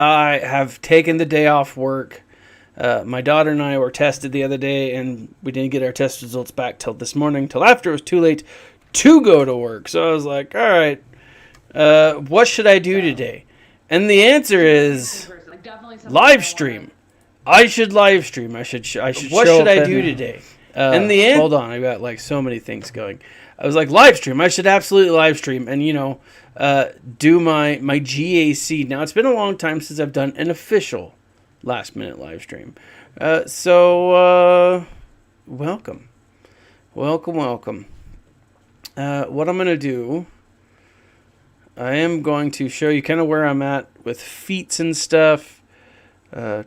I have taken the day off work. My daughter and I were tested the other day, and we didn't get our test results back till this morning, till after it was too late to go to work. So I was like, all right, what should I do today? And the answer is live stream. I should live stream. I should. What should I do today? And the answer. Hold on, I got like so many things going. I was like, live stream. I should absolutely live stream, and do my GAC. Now it's been a long time since I've done an official last minute live stream. So welcome. What I'm gonna do, I am going to show you kind of where I'm at with feats and stuff. I'm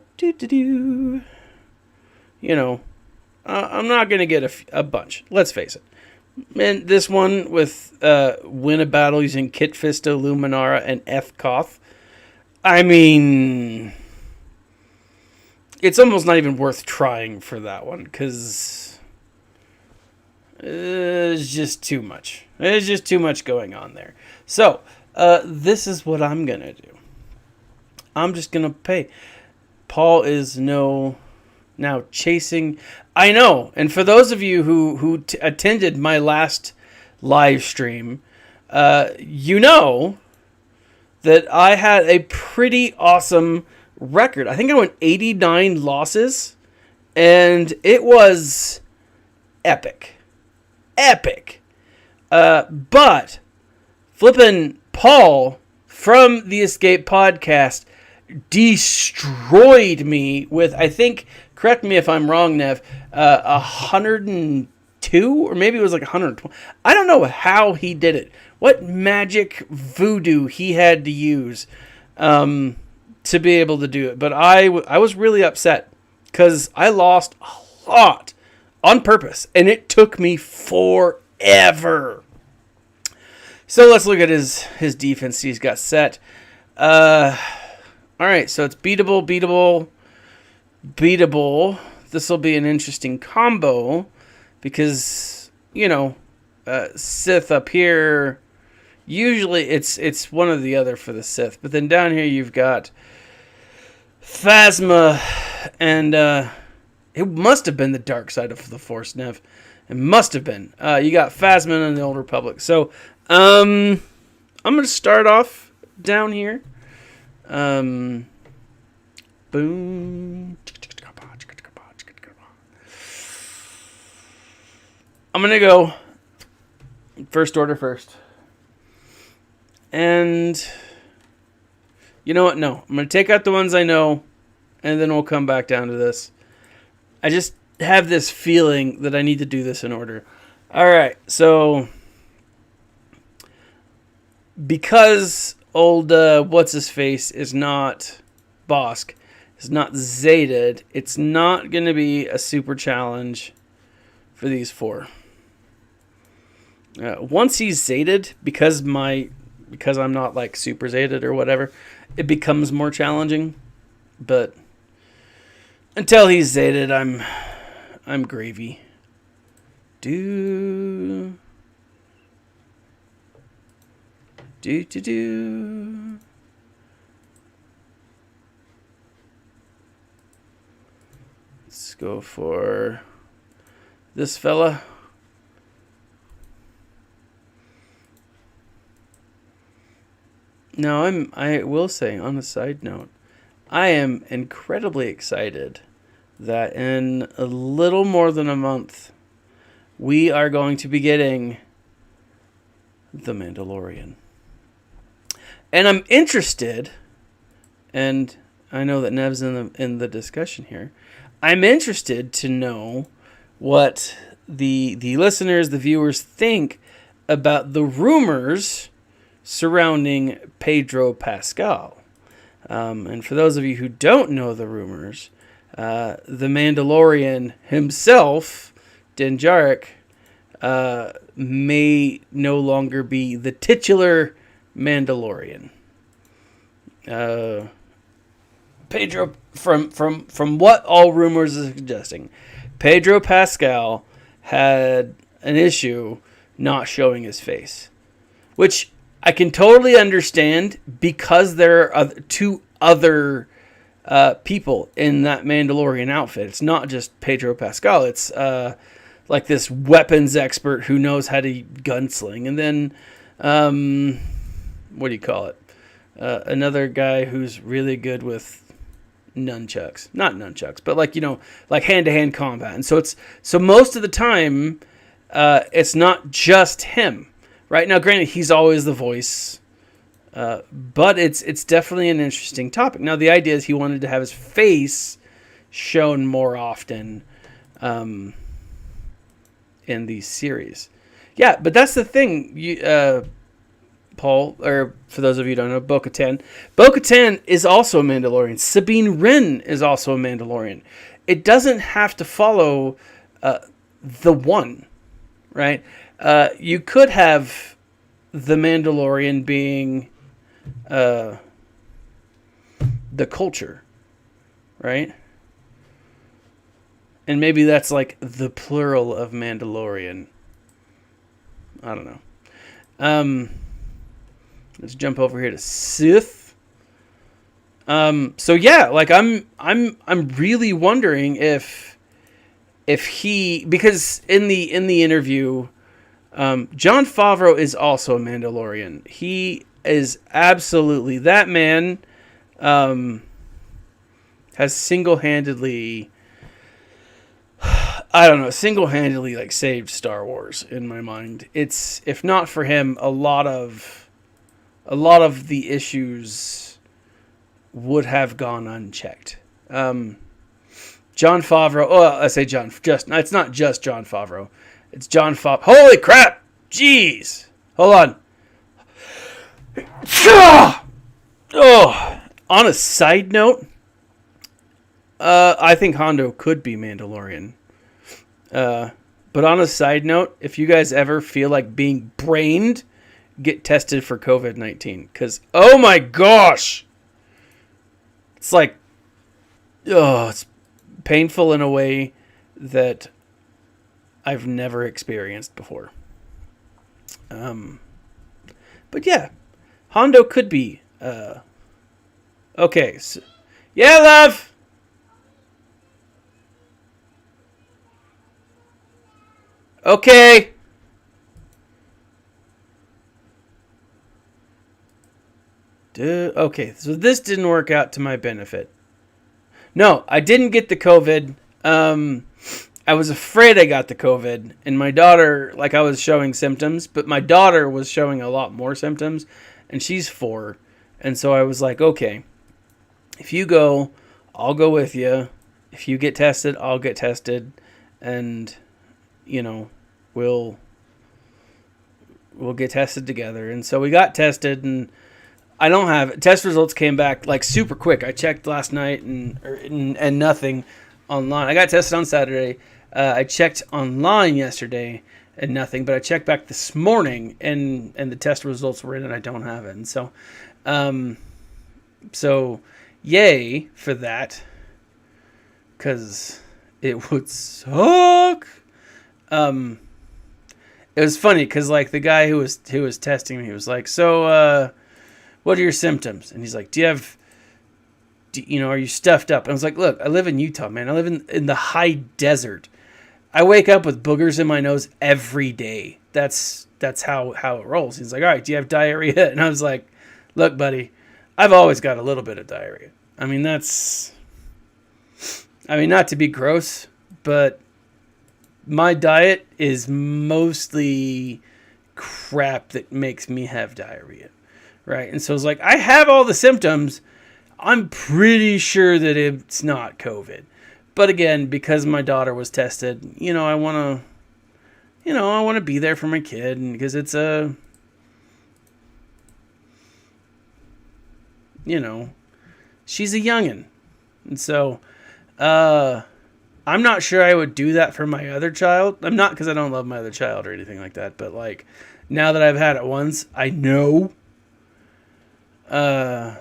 not gonna get a bunch. Let's face it. And this one with win a battle using Kit Fisto, Luminara, and F-Koth. I mean, it's almost not even worth trying for that one, because it's just too much. There's just too much going on there. So, this is what I'm going to do. I'm just going to pay. Paul is now chasing. I know. And for those of you who attended my last live stream, you know that I had a pretty awesome record. I think I went 89 losses, and it was epic. But flippin' Paul from the Escape Podcast destroyed me with, I think, correct me if I'm wrong, Nev, 102, or maybe it was like 120. I don't know how he did it. What magic voodoo he had to use to be able to do it. But I was really upset because I lost a lot on purpose, and it took me forever. So let's look at his defense he's got set. All right, so it's beatable. This will be an interesting combo because, Sith up here, usually it's one or the other for the Sith. But then down here you've got Phasma, and it must have been the dark side of the Force, Nev. It must have been. You got Phasma and the Old Republic. So I'm going to start off down here. Boom. I'm going to go first order first. And you know what? No. I'm going to take out the ones I know, and then we'll come back down to this. I just have this feeling that I need to do this in order. All right. So because old what's-his-face is not Bosk, is not Zated, it's not going to be a super challenge for these four. Once he's Zated, because I'm not like super Zated or whatever, it becomes more challenging. But until he's Zated, I'm gravy. Do. Let's go for this fella. Now, I will say, on a side note, I am incredibly excited that in a little more than a month, we are going to be getting The Mandalorian. And I'm interested, and I know that Nev's in the discussion here, I'm interested to know what the listeners, the viewers think about the rumors surrounding Pedro Pascal. And for those of you who don't know the rumors, the Mandalorian himself, Din Djarin, may no longer be the titular Mandalorian. Pedro, from what all rumors are suggesting, Pedro Pascal had an issue not showing his face, which I can totally understand because there are two other people in that Mandalorian outfit. It's not just Pedro Pascal. It's like this weapons expert who knows how to gunsling. And then, what do you call it? Another guy who's really good with nunchucks. Not nunchucks, but like, like hand-to-hand combat. And so most of the time, it's not just him. Right now, granted, he's always the voice, but it's definitely an interesting topic. Now, the idea is he wanted to have his face shown more often in these series. Yeah, but that's the thing, Paul, or for those of you who don't know, Bo-Katan. Bo-Katan is also a Mandalorian. Sabine Wren is also a Mandalorian. It doesn't have to follow the one, right? You could have the Mandalorian being the culture, right? And maybe that's like the plural of Mandalorian. I don't know. Let's jump over here to Sith. So yeah, like I'm really wondering if he, because in the interview, Jon Favreau is also a Mandalorian. He is absolutely, that man has single-handedly like saved Star Wars in my mind. It's, if not for him, a lot of the issues would have gone unchecked. Jon Favreau. Oh, I say John. It's not just Jon Favreau. It's Jon Favreau. Holy crap! Jeez. Hold on. Oh. On a side note, I think Hondo could be Mandalorian. But on a side note, if you guys ever feel like being brained, get tested for COVID-19. Because, oh my gosh! It's like, it's painful in a way that I've never experienced before. But yeah, Hondo could be. Okay. So, yeah, love! Okay. Okay, so this didn't work out to my benefit. No, I didn't get the COVID. I was afraid I got the COVID, and my daughter, like, I was showing symptoms, but my daughter was showing a lot more symptoms, and she's 4, and so I was like, okay, if you go, I'll go with you. If you get tested, I'll get tested, and, we'll get tested together. And so we got tested, and I don't have, test results came back like super quick. I checked last night and nothing online. I got tested on Saturday. I checked online yesterday and nothing, but I checked back this morning and the test results were in and I don't have it. And so yay for that, because it would suck. It was funny because like the guy who was testing me, he was like, so what are your symptoms? And he's like, are you stuffed up? And I was like, look, I live in Utah, man. I live in the high desert. I wake up with boogers in my nose every day. That's how it rolls. He's like, all right, do you have diarrhea? And I was like, look, buddy, I've always got a little bit of diarrhea. I mean, not to be gross, but my diet is mostly crap that makes me have diarrhea. Right. And so it's like, I have all the symptoms. I'm pretty sure that it's not COVID. But again, because my daughter was tested, I want to be there for my kid, and because it's she's a youngin'. And so, I'm not sure I would do that for my other child. I'm not, because I don't love my other child or anything like that. But like, now that I've had it once, I know. Well,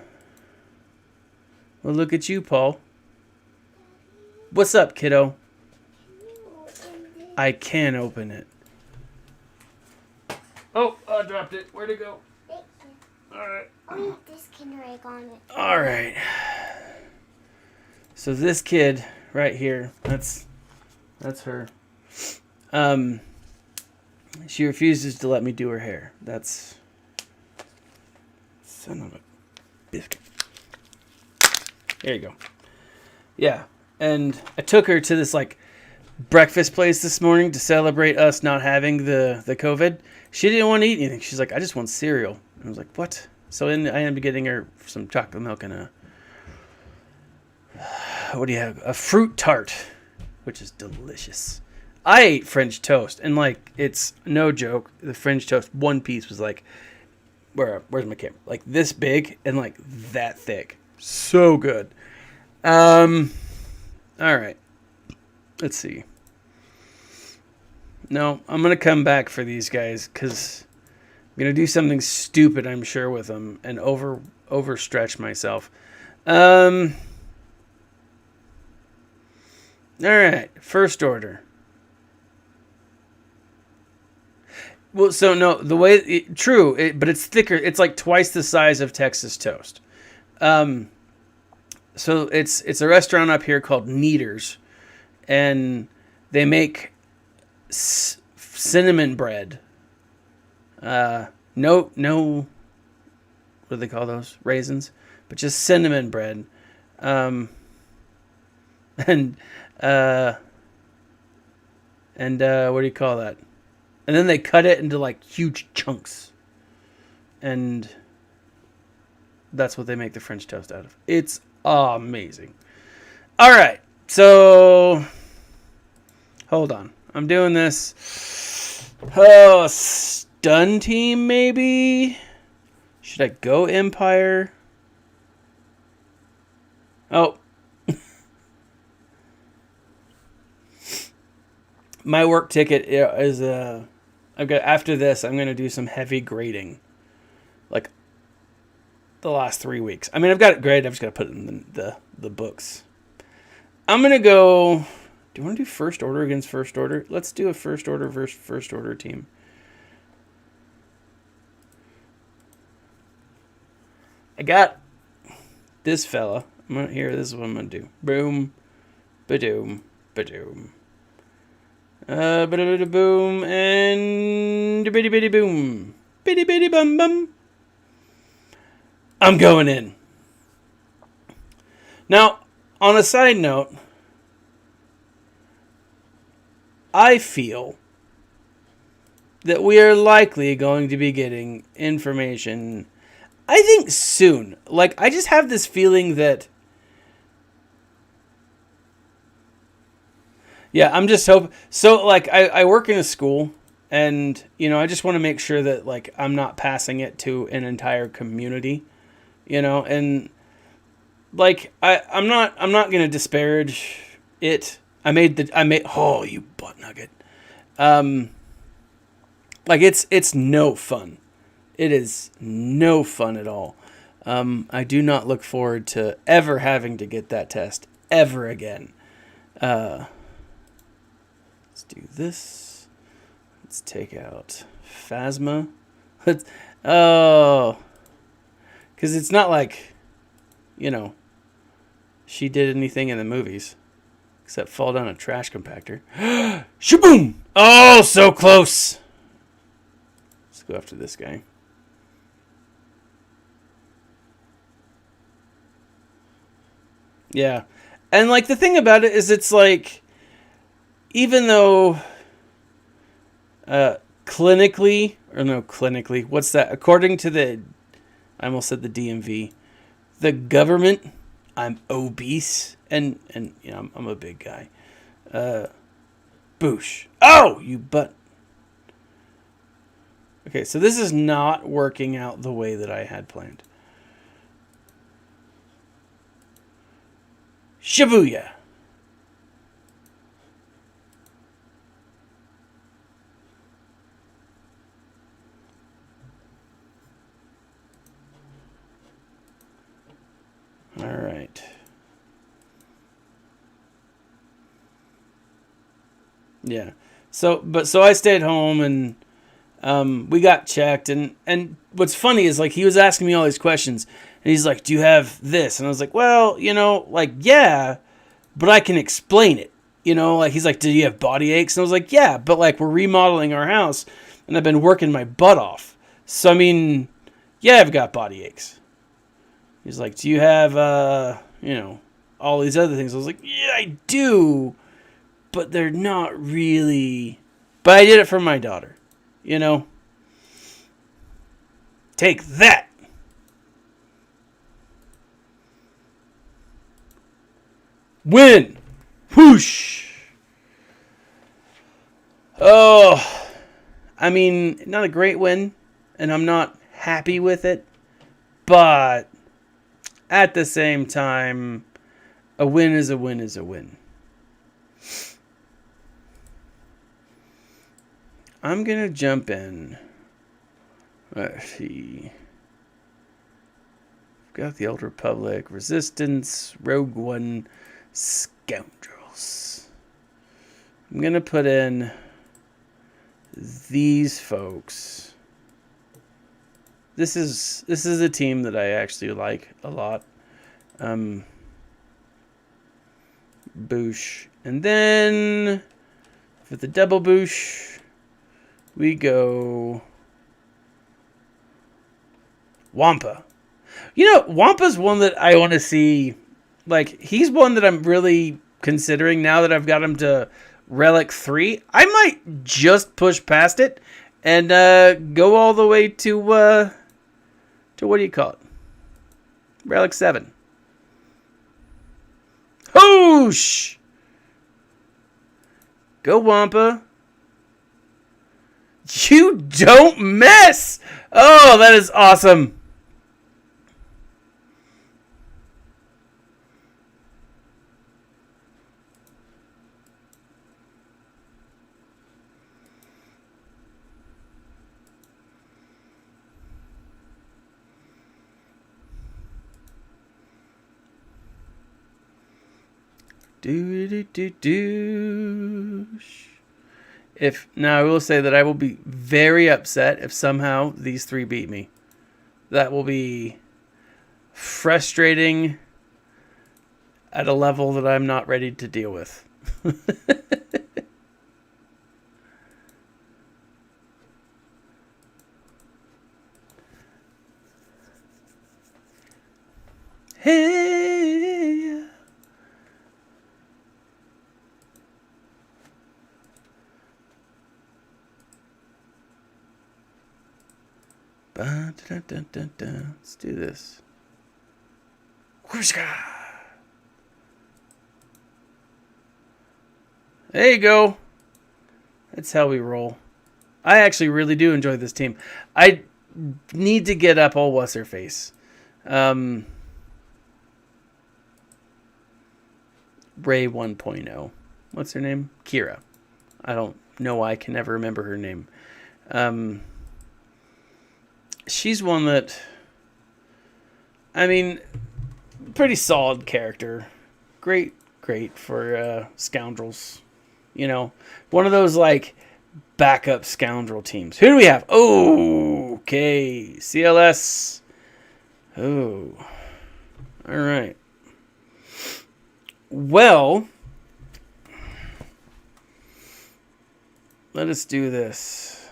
look at you, Paul. What's up, kiddo? I can open it. Oh, I dropped it. Where'd it go? Alright. Only this Kinder Egg on it. Alright. So this kid right here, that's her. She refuses to let me do her hair. That's son of a biscuit. There you go. Yeah. And I took her to this like breakfast place this morning to celebrate us not having the COVID. She didn't want to eat anything. She's like, I just want cereal. And I was like, what? So I ended up getting her some chocolate milk and a what do you have? A fruit tart, which is delicious. I ate French toast, and like it's no joke. The French toast, one piece was like, where's my camera? Like this big and like that thick. So good. All right. Let's see. No, I'm gonna come back for these guys because I'm gonna do something stupid, I'm sure, with them and overstretch myself. All right, first order. Well, so no, the way but it's thicker. It's like twice the size of Texas toast. So it's a restaurant up here called Neater's, and they make cinnamon bread. No, what do they call those? Raisins, but just cinnamon bread. And what do you call that? And then they cut it into like huge chunks. And that's what they make the French toast out of. It's amazing. All right. So hold on. I'm doing this. Oh, stun team maybe? Should I go Empire? Oh. My work ticket is I've got after this I'm going to do some heavy grading. Like the last 3 weeks. I mean, I've got it graded. I've just got to put it in the books. I'm going to go. Do you want to do first order against first order? Let's do a first order versus first order team. I got this fella. This is what I'm going to do. Boom. Ba-doom. Ba-doom. Boom and bitty bitty boom. Bitty bitty bum bum. I'm going in. Now, on a side note, I feel that we are likely going to be getting information, I think soon. Like, I just have this feeling that yeah, I'm just hoping. So, like, I work in a school, and, you know, I just want to make sure that, like, I'm not passing it to an entire community, you know, and, like, I'm not going to disparage it. Oh, you butt nugget. Like, it's no fun. It is no fun at all. I do not look forward to ever having to get that test ever again. Let's do this. Let's take out Phasma. Oh. Because it's not like, you know, she did anything in the movies. Except fall down a trash compactor. Shaboom! Oh, so close! Let's go after this guy. Yeah. And, like, the thing about it is it's like, even though clinically, what's that? According to I almost said the DMV, the government, I'm obese, and you know, I'm a big guy. Boosh. Oh, you butt. Okay, so this is not working out the way that I had planned. Shibuya. All right. Yeah. So I stayed home and We got checked, and what's funny is like he was asking me all these questions, and he's like, "Do you have this?" And I was like, "Well, like yeah, but I can explain it." Like he's like, "Do you have body aches?" And I was like, "Yeah, but like we're remodeling our house, and I've been working my butt off, so I mean, yeah, I've got body aches." He's like, "Do you have all these other things?" I was like, "Yeah, I do, but they're not really." But I did it for my daughter, Take that. Win. Whoosh. Oh, I mean, not a great win, and I'm not happy with it, but at the same time, a win is a win is a win. I'm going to jump in. Let's see. We've got the Old Republic, Resistance, Rogue One, Scoundrels. I'm going to put in these folks. This is a team that I actually like a lot. Boosh. And then for the double boosh, we go Wampa. Wampa's one that I want to see. Like, he's one that I'm really considering now that I've got him to Relic 3. I might just push past it and go all the way to what do you call it? Relic 7. Whoosh! Go Wampa. You don't miss! Oh, that is awesome. Now I will say that I will be very upset if somehow these three beat me. That will be frustrating at a level that I'm not ready to deal with. Hey. Let's do this. There you go. That's how we roll. I actually really do enjoy this team. I need to get up all what's her face. Ray 1.0. What's her name? Kira. I don't know why I can never remember her name. She's one that, I mean, pretty solid character. Great for Scoundrels. One of those like backup Scoundrel teams. Who do we have? Oh, okay. CLS. Oh. All right. Well, let us do this.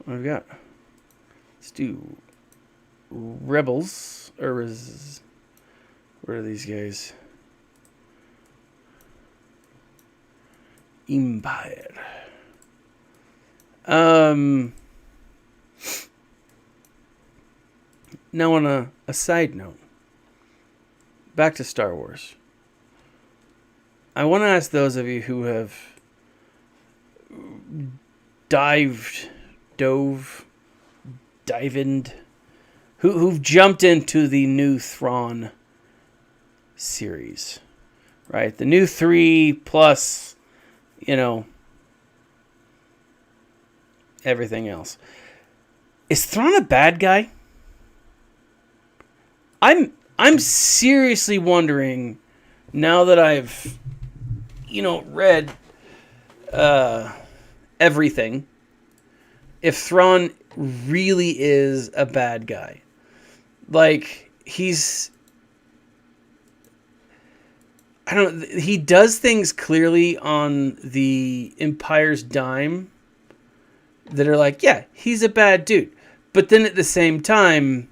What have we got? Let's do Rebels. Or is... Where are these guys? Empire. Now on a side note. Back to Star Wars. I want to ask those of you who have dived, who've jumped into the new Thrawn series, right? The new 3 plus, everything else. Is Thrawn a bad guy? I'm seriously wondering now that I've, read everything, if Thrawn really is a bad guy, like he does things clearly on the Empire's dime that are like, yeah, he's a bad dude. But then at the same time,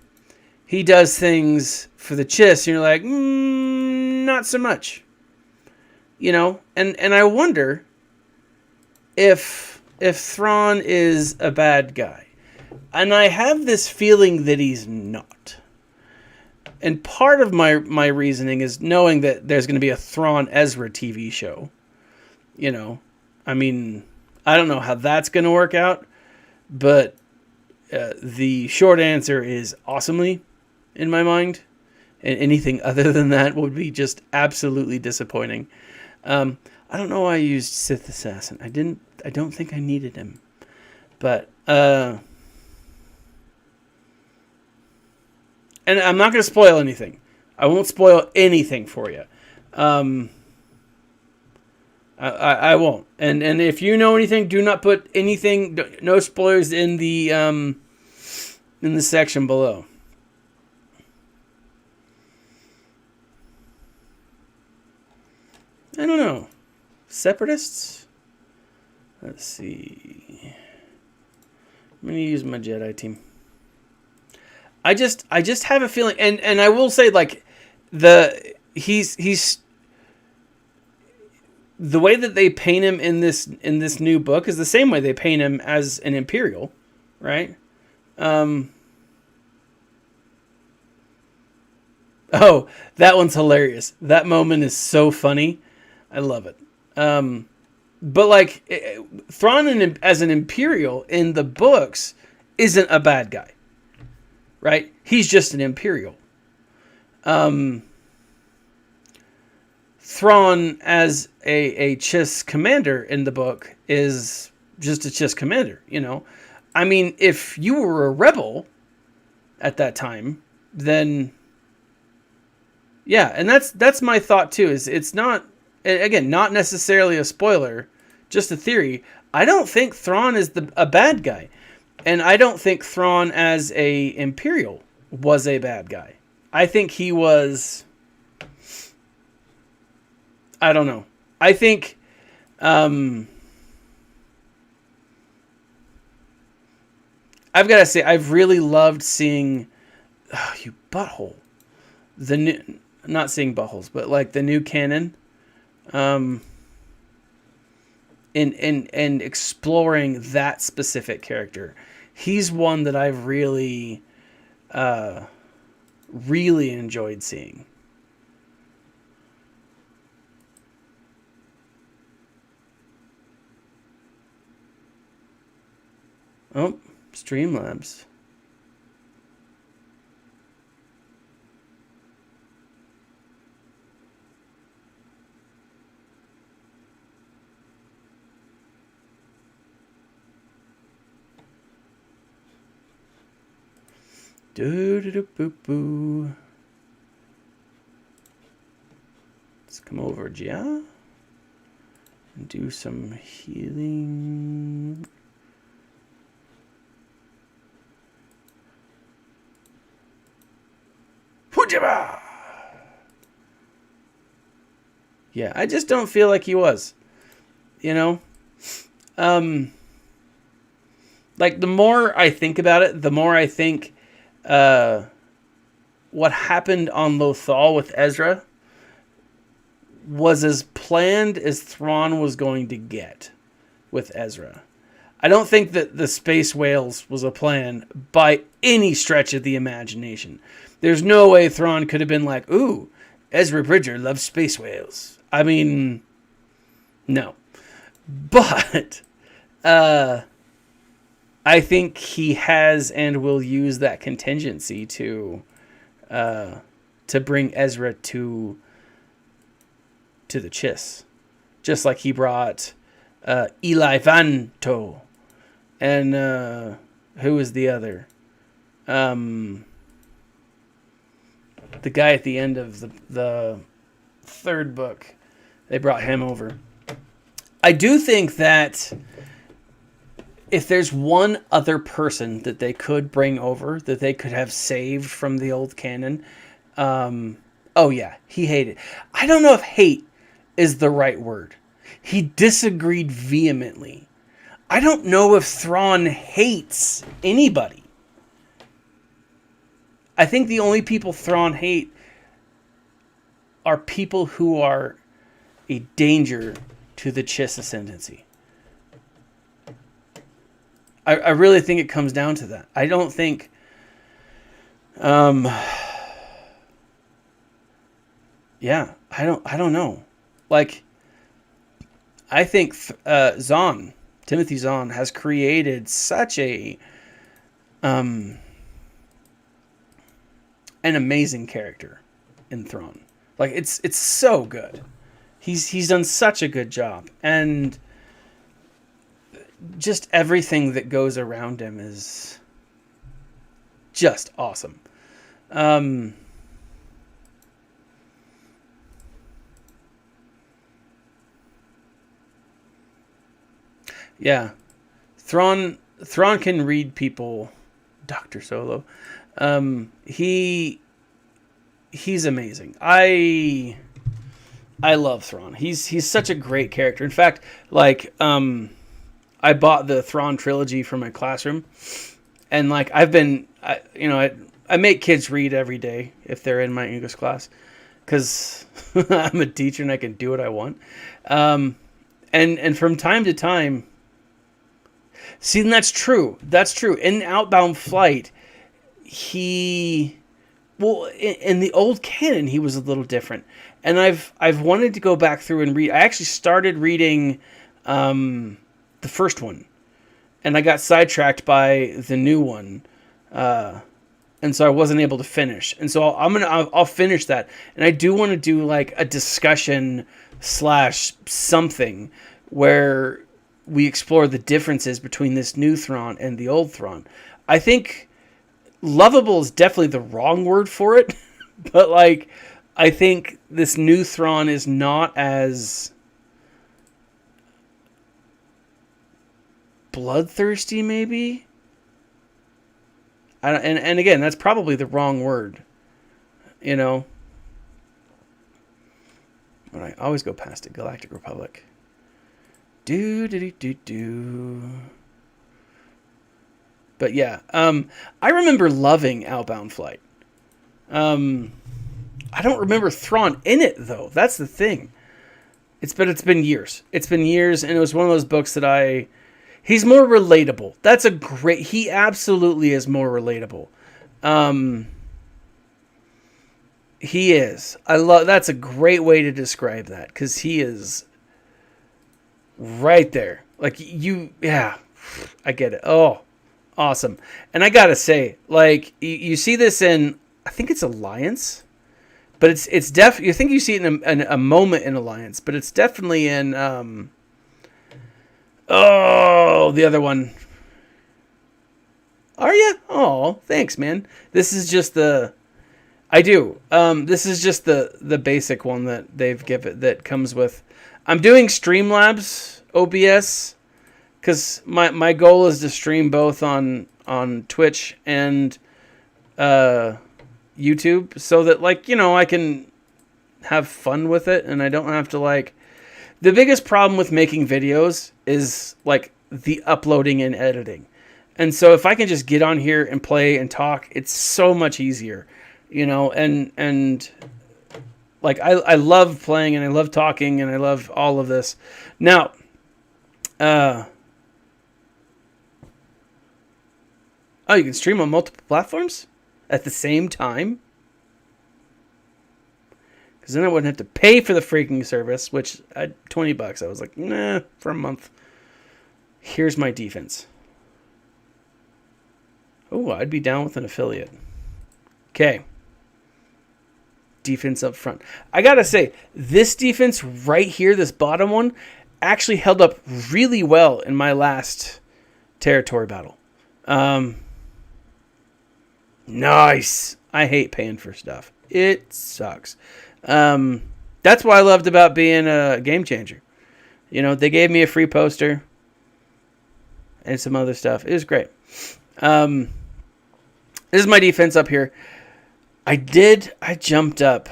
he does things for the Chiss, and you're like, not so much. You know? And I wonder if Thrawn is a bad guy. And I have this feeling that he's not. And part of my reasoning is knowing that there's going to be a Thrawn Ezra TV show. You know? I mean, I don't know how that's going to work out, but the short answer is awesomely, in my mind. And anything other than that would be just absolutely disappointing. I don't know why I used Sith Assassin. I don't think I needed him. But, and I'm not going to spoil anything. I won't spoil anything for you. I won't. And if you know anything, do not put anything, no spoilers in the section below. I don't know. Separatists? Let's see. I'm going to use my Jedi team. I just have a feeling, and I will say, like, he's the way that they paint him in this new book is the same way they paint him as an Imperial, right? Oh, that one's hilarious. That moment is so funny. I love it. But like, Thrawn as an Imperial in the books isn't a bad guy, right? He's just an Imperial. Thrawn as a Chiss commander in the book is just a Chiss commander, you know? I mean, if you were a rebel at that time, then yeah, and that's my thought too, is it's not, again, not necessarily a spoiler, just a theory. I don't think Thrawn is a bad guy. And I don't think Thrawn as a Imperial was a bad guy. I think he was, I don't know. I think I've got to say, I've really loved seeing, oh, you butthole, the new, not seeing buttholes, but like the new canon, and exploring that specific character. He's one that I've really, really enjoyed seeing. Oh, Streamlabs. Do-do-do-boo-boo. Let's come over, Gia, and do some healing. Fujiba! Yeah, I just don't feel like he was. You know? Like, the more I think about it, the more I think what happened on Lothal with Ezra was as planned as Thrawn was going to get with Ezra. I don't think that the space whales was a plan by any stretch of the imagination. There's no way Thrawn could have been like, ooh, Ezra Bridger loves space whales. I mean, no. But I think he has and will use that contingency to bring Ezra to the Chiss, just like he brought Eli Vanto and who was the other? The guy at the end of the third book. They brought him over. I do think that if there's one other person that they could bring over, that they could have saved from the old canon, oh yeah, he hated. I don't know if hate is the right word. He disagreed vehemently. I don't know if Thrawn hates anybody. I think the only people Thrawn hate are people who are a danger to the Chiss ascendancy. I really think it comes down to that. I don't think... yeah, I don't know. Like, I think Timothy Zahn has created such an amazing character in Thrawn. Like, it's so good. He's done such a good job, and just everything that goes around him is just awesome. Yeah, Thrawn can read people. Dr. Solo, he's amazing. I love Thrawn. He's such a great character. In fact, like, I bought the Thrawn trilogy for my classroom, and like I make kids read every day if they're in my English class, because I'm a teacher and I can do what I want. And from time to time, see, and that's true. That's true. In Outbound Flight, in the old canon, he was a little different. And I've wanted to go back through and read. I actually started reading the first one, and I got sidetracked by the new one, and so I wasn't able to finish. And so I'll finish that, and I do want to do like a discussion / something where we explore the differences between this new Thrawn and the old Thrawn. I think lovable is definitely the wrong word for it, but like, I think this new Thrawn is not as bloodthirsty, maybe. And again, that's probably the wrong word, you know. But I always go past it. Galactic Republic. Do. But yeah, I remember loving Outbound Flight. I don't remember Thrawn in it though. That's the thing. It's been years. It's been years, and it was one of those books that he's more relatable. He absolutely is more relatable. He is. That's a great way to describe that, because he is right there. Like, yeah, I get it. Oh, awesome. And I gotta say, like, you see this in, I think it's Alliance, but it's definitely, you think you see it in a moment in Alliance, but it's definitely in, the other one. Are you? Oh, thanks, man. This is just I do. This is just the basic one that they've given, that comes with. I'm doing Streamlabs OBS because my goal is to stream both on Twitch and YouTube, so that, like, you know, I can have fun with it and I don't have to, like. The biggest problem with making videos is like the uploading and editing. And so if I can just get on here and play and talk, it's so much easier, you know, and like, I love playing and I love talking and I love all of this. Now, you can stream on multiple platforms at the same time? Because then I wouldn't have to pay for the freaking service, which at $20, I was like, nah, for a month. Here's my defense. Oh, I'd be down with an affiliate. Okay. Defense up front. I gotta say, this defense right here, this bottom one, actually held up really well in my last territory battle. Nice. I hate paying for stuff. It sucks. That's what I loved about being a game changer. They gave me a free poster and some other stuff. It was great. This is my defense up here. I jumped up,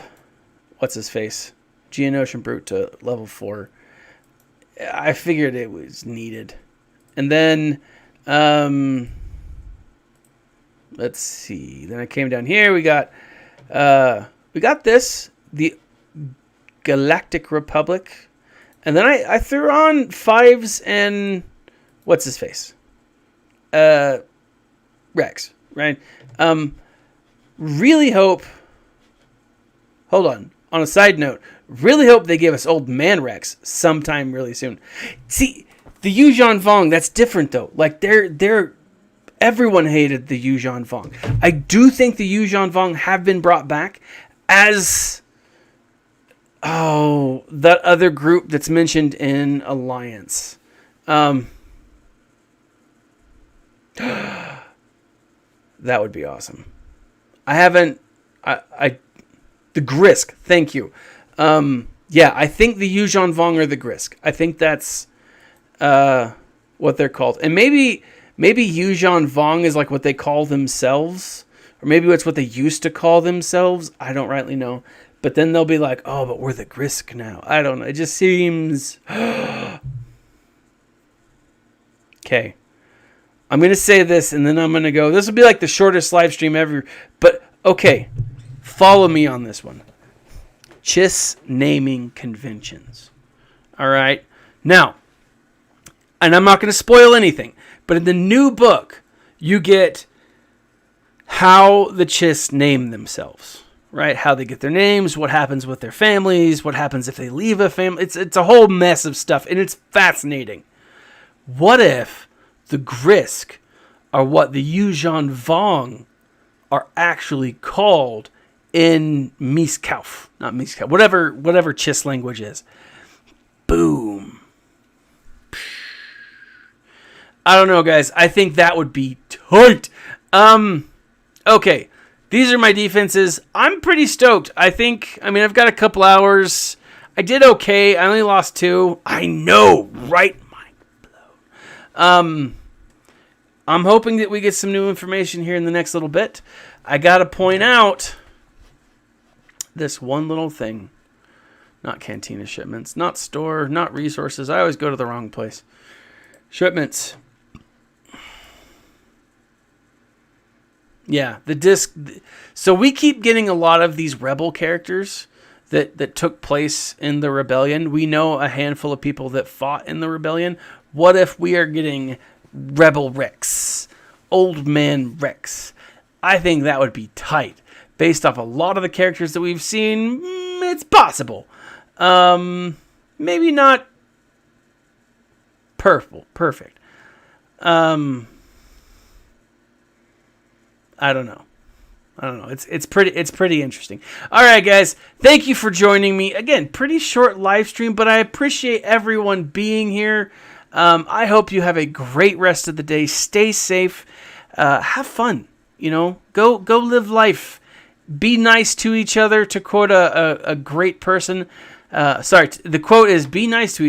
what's his face? Geonosian Brute to level 4. I figured it was needed. And then, let's see. Then I came down here. We got this, the Galactic Republic. And then I threw on 5s and what's his face? Rex, right? Really hope. Hold on. On a side note, really hope they give us Old Man Rex sometime really soon. See, the Yuuzhan Vong, that's different though. Like they're everyone hated the Yuuzhan Vong. I do think the Yuuzhan Vong have been brought back as that other group that's mentioned in Alliance. That would be awesome. The Grisk, thank you. I think the Yuuzhan Vong are the Grisk. I think that's what they're called. And maybe Yuuzhan Vong is like what they call themselves. Or maybe it's what they used to call themselves. I don't rightly know. But then they'll be like, oh, but we're the Grisk now. I don't know. It just seems... Okay. I'm going to say this, and then I'm going to go. This will be like the shortest live stream ever. But, okay. Follow me on this one. Chiss naming conventions. All right? Now, and I'm not going to spoil anything, but in the new book, you get how the Chiss name themselves. Right? How they get their names, what happens with their families, what happens if they leave a family. It's a whole mess of stuff, and it's fascinating. What if the Grisk are what the Yuuzhan Vong are actually called in Miskauf? Not Miskauf, whatever Chiss language is. Boom. I don't know, guys. I think that would be tight. Okay. These are my defenses. I'm pretty stoked. I've got a couple hours. I did okay. I only lost 2. I know, right? Mind blown. I'm hoping that we get some new information here in the next little bit. I got to point out this one little thing. Not Cantina shipments, not store, not resources. I always go to the wrong place. Shipments. Yeah, the disc. So we keep getting a lot of these rebel characters that took place in the rebellion. We know a handful of people that fought in the rebellion. What if we are getting Rebel Rex, Old Man Rex? I think that would be tight. Based off a lot of the characters that we've seen, it's possible. Maybe not perfect. I don't know. It's pretty interesting. All right, guys. Thank you for joining me. Again, pretty short live stream, but I appreciate everyone being here. I hope you have a great rest of the day. Stay safe. Have fun. Go live life. Be nice to each other. To quote a great person. The quote is, "Be nice to each other."